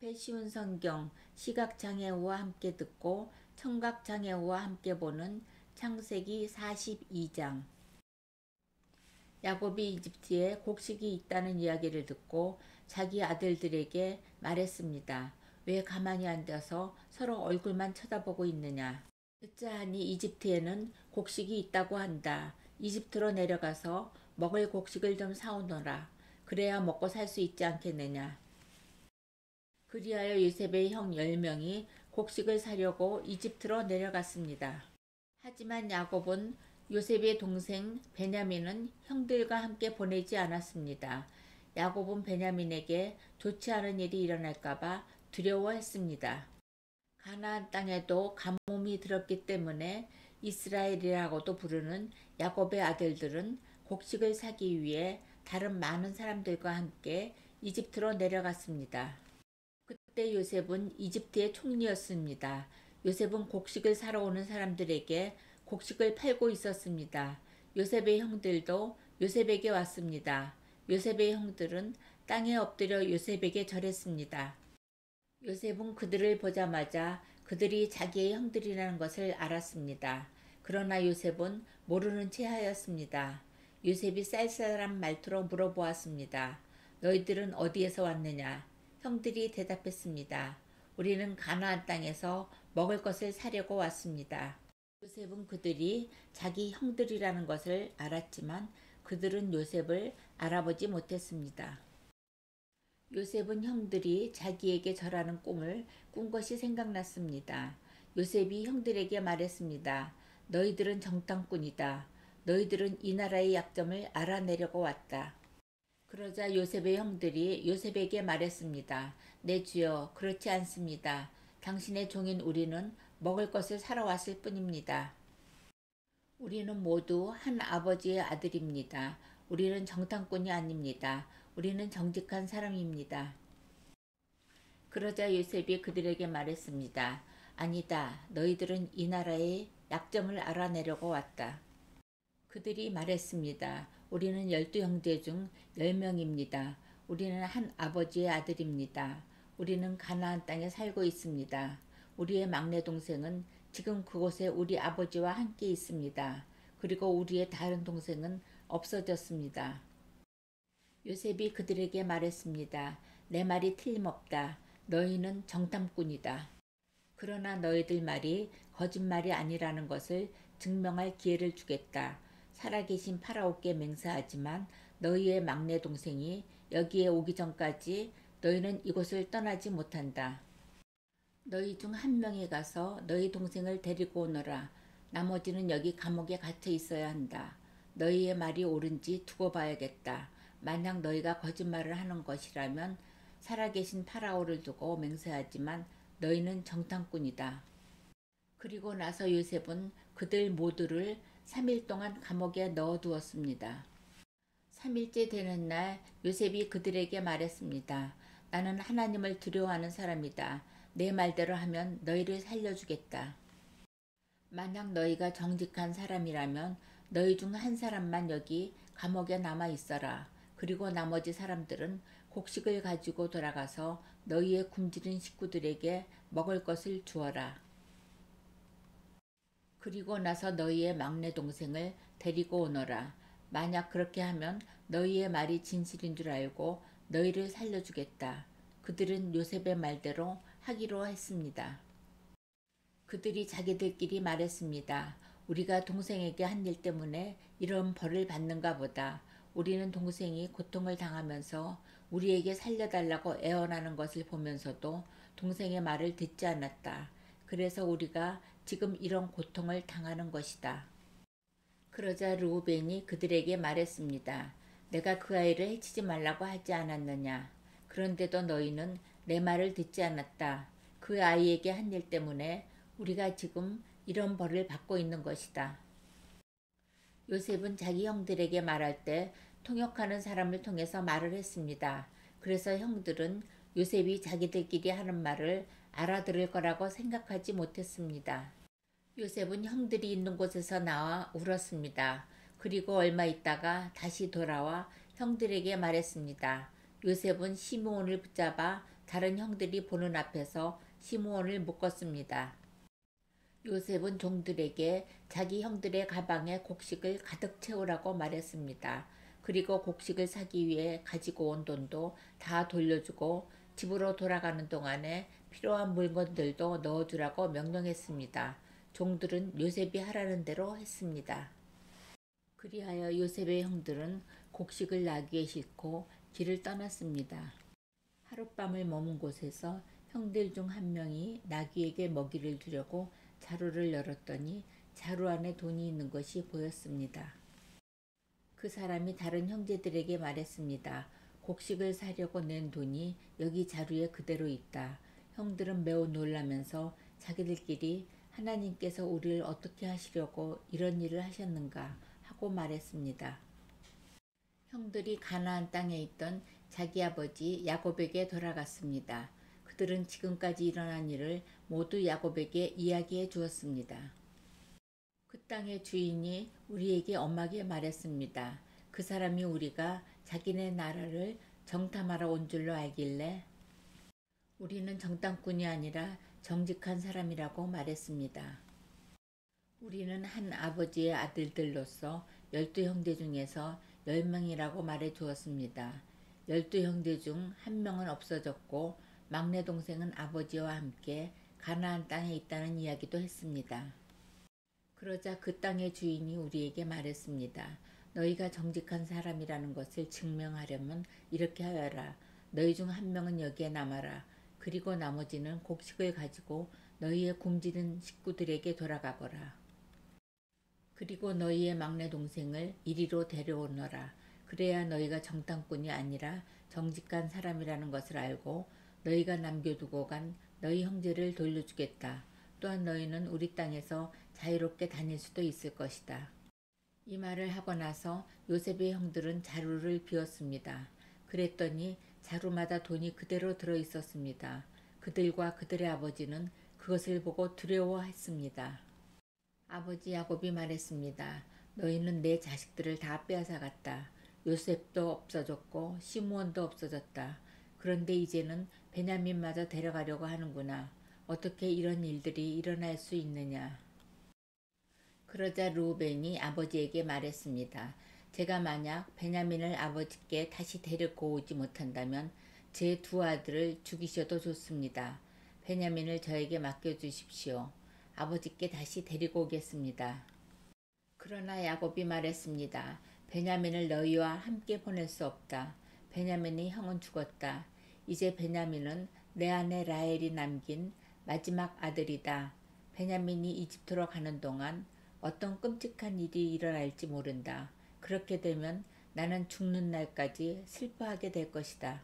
앞에 쉬운 성경, 시각장애우와 함께 듣고 청각장애우와 함께 보는 창세기 42장. 야곱이 이집트에 곡식이 있다는 이야기를 듣고 자기 아들들에게 말했습니다. 왜 가만히 앉아서 서로 얼굴만 쳐다보고 있느냐. 듣자하니 이집트에는 곡식이 있다고 한다. 이집트로 내려가서 먹을 곡식을 좀 사오너라. 그래야 먹고 살 수 있지 않겠느냐. 그리하여 요셉의 형 10명이 곡식을 사려고 이집트로 내려갔습니다. 하지만 야곱은 요셉의 동생 베냐민은 형들과 함께 보내지 않았습니다. 야곱은 베냐민에게 좋지 않은 일이 일어날까봐 두려워했습니다. 가나안 땅에도 가뭄이 들었기 때문에 이스라엘이라고도 부르는 야곱의 아들들은 곡식을 사기 위해 다른 많은 사람들과 함께 이집트로 내려갔습니다. 그때 요셉은 이집트의 총리였습니다. 요셉은 곡식을 사러 오는 사람들에게 곡식을 팔고 있었습니다. 요셉의 형들도 요셉에게 왔습니다. 요셉의 형들은 땅에 엎드려 요셉에게 절했습니다. 요셉은 그들을 보자마자 그들이 자기의 형들이라는 것을 알았습니다. 그러나 요셉은 모르는 채 하였습니다. 요셉이 쌀쌀한 말투로 물어보았습니다. 너희들은 어디에서 왔느냐? 형들이 대답했습니다. 우리는 가나안 땅에서 먹을 것을 사려고 왔습니다. 요셉은 그들이 자기 형들이라는 것을 알았지만 그들은 요셉을 알아보지 못했습니다. 요셉은 형들이 자기에게 절하는 꿈을 꾼 것이 생각났습니다. 요셉이 형들에게 말했습니다. 너희들은 정탐꾼이다. 너희들은 이 나라의 약점을 알아내려고 왔다. 그러자 요셉의 형들이 요셉에게 말했습니다. 내 주여, 그렇지 않습니다. 당신의 종인 우리는 먹을 것을 사러 왔을 뿐입니다. 우리는 모두 한 아버지의 아들입니다. 우리는 정탐꾼이 아닙니다. 우리는 정직한 사람입니다. 그러자 요셉이 그들에게 말했습니다. 아니다. 너희들은 이 나라의 약점을 알아내려고 왔다. 그들이 말했습니다. 우리는 12형제 중 10명입니다. 우리는 한 아버지의 아들입니다. 우리는 가나안 땅에 살고 있습니다. 우리의 막내 동생은 지금 그곳에 우리 아버지와 함께 있습니다. 그리고 우리의 다른 동생은 없어졌습니다. 요셉이 그들에게 말했습니다. 내 말이 틀림없다. 너희는 정탐꾼이다. 그러나 너희들 말이 거짓말이 아니라는 것을 증명할 기회를 주겠다. 살아계신 파라오께 맹세하지만 너희의 막내 동생이 여기에 오기 전까지 너희는 이곳을 떠나지 못한다. 너희 중 한 명이 가서 너희 동생을 데리고 오너라. 나머지는 여기 감옥에 갇혀 있어야 한다. 너희의 말이 옳은지 두고 봐야겠다. 만약 너희가 거짓말을 하는 것이라면 살아계신 파라오를 두고 맹세하지만 너희는 정탐꾼이다. 그리고 나서 요셉은 그들 모두를 3일 동안 감옥에 넣어두었습니다. 3일째 되는 날 요셉이 그들에게 말했습니다. 나는 하나님을 두려워하는 사람이다. 내 말대로 하면 너희를 살려주겠다. 만약 너희가 정직한 사람이라면 너희 중 한 사람만 여기 감옥에 남아 있어라. 그리고 나머지 사람들은 곡식을 가지고 돌아가서 너희의 굶주린 식구들에게 먹을 것을 주어라. 그리고 나서 너희의 막내 동생을 데리고 오너라. 만약 그렇게 하면 너희의 말이 진실인 줄 알고 너희를 살려주겠다. 그들은 요셉의 말대로 하기로 했습니다. 그들이 자기들끼리 말했습니다. 우리가 동생에게 한 일 때문에 이런 벌을 받는가 보다. 우리는 동생이 고통을 당하면서 우리에게 살려달라고 애원하는 것을 보면서도 동생의 말을 듣지 않았다. 그래서 우리가 지금 이런 고통을 당하는 것이다. 그러자 르우벤이 그들에게 말했습니다. 내가 그 아이를 해치지 말라고 하지 않았느냐. 그런데도 너희는 내 말을 듣지 않았다. 그 아이에게 한 일 때문에 우리가 지금 이런 벌을 받고 있는 것이다. 요셉은 자기 형들에게 말할 때 통역하는 사람을 통해서 말을 했습니다. 그래서 형들은 요셉이 자기들끼리 하는 말을 알아들을 거라고 생각하지 못했습니다. 요셉은 형들이 있는 곳에서 나와 울었습니다. 그리고 얼마 있다가 다시 돌아와 형들에게 말했습니다. 요셉은 시므온을 붙잡아 다른 형들이 보는 앞에서 시므온을 묶었습니다. 요셉은 종들에게 자기 형들의 가방에 곡식을 가득 채우라고 말했습니다. 그리고 곡식을 사기 위해 가지고 온 돈도 다 돌려주고 집으로 돌아가는 동안에 필요한 물건들도 넣어주라고 명령했습니다. 종들은 요셉이 하라는 대로 했습니다. 그리하여 요셉의 형들은 곡식을 나귀에 싣고 길을 떠났습니다. 하룻밤을 머문 곳에서 형들 중 한 명이 나귀에게 먹이를 주려고 자루를 열었더니 자루 안에 돈이 있는 것이 보였습니다. 그 사람이 다른 형제들에게 말했습니다. 곡식을 사려고 낸 돈이 여기 자루에 그대로 있다. 형들은 매우 놀라면서 자기들끼리 하나님께서 우리를 어떻게 하시려고 이런 일을 하셨는가 하고 말했습니다. 형들이 가나안 땅에 있던 자기 아버지 야곱에게 돌아갔습니다. 그들은 지금까지 일어난 일을 모두 야곱에게 이야기해 주었습니다. 그 땅의 주인이 우리에게 엄하게 말했습니다. 그 사람이 우리가 자기네 나라를 정탐하러 온 줄로 알길래 우리는 정탐꾼이 아니라 정직한 사람이라고 말했습니다. 우리는 한 아버지의 아들들로서 12형제 중에서 10명이라고 말해 주었습니다. 12형제 중 한 명은 없어졌고 막내 동생은 아버지와 함께 가나안 땅에 있다는 이야기도 했습니다. 그러자 그 땅의 주인이 우리에게 말했습니다. 너희가 정직한 사람이라는 것을 증명하려면 이렇게 하여라. 너희 중 한 명은 여기에 남아라. 그리고 나머지는 곡식을 가지고 너희의 굶주린 식구들에게 돌아가거라. 그리고 너희의 막내 동생을 이리로 데려오너라. 그래야 너희가 정탐꾼이 아니라 정직한 사람이라는 것을 알고 너희가 남겨두고 간 너희 형제를 돌려주겠다. 또한 너희는 우리 땅에서 자유롭게 다닐 수도 있을 것이다. 이 말을 하고 나서 요셉의 형들은 자루를 비웠습니다. 그랬더니 자루마다 돈이 그대로 들어 있었습니다. 그들과 그들의 아버지는 그것을 보고 두려워했습니다. 아버지 야곱이 말했습니다. 너희는 내 자식들을 다 빼앗아갔다. 요셉도 없어졌고 시므온도 없어졌다. 그런데 이제는 베냐민마저 데려가려고 하는구나. 어떻게 이런 일들이 일어날 수 있느냐. 그러자 르우벤이 아버지에게 말했습니다. 제가 만약 베냐민을 아버지께 다시 데리고 오지 못한다면 제 두 아들을 죽이셔도 좋습니다. 베냐민을 저에게 맡겨주십시오. 아버지께 다시 데리고 오겠습니다. 그러나 야곱이 말했습니다. 베냐민을 너희와 함께 보낼 수 없다. 베냐민의 형은 죽었다. 이제 베냐민은 내 아내 라헬이 남긴 마지막 아들이다. 베냐민이 이집트로 가는 동안 어떤 끔찍한 일이 일어날지 모른다. 그렇게 되면 나는 죽는 날까지 슬퍼하게 될 것이다.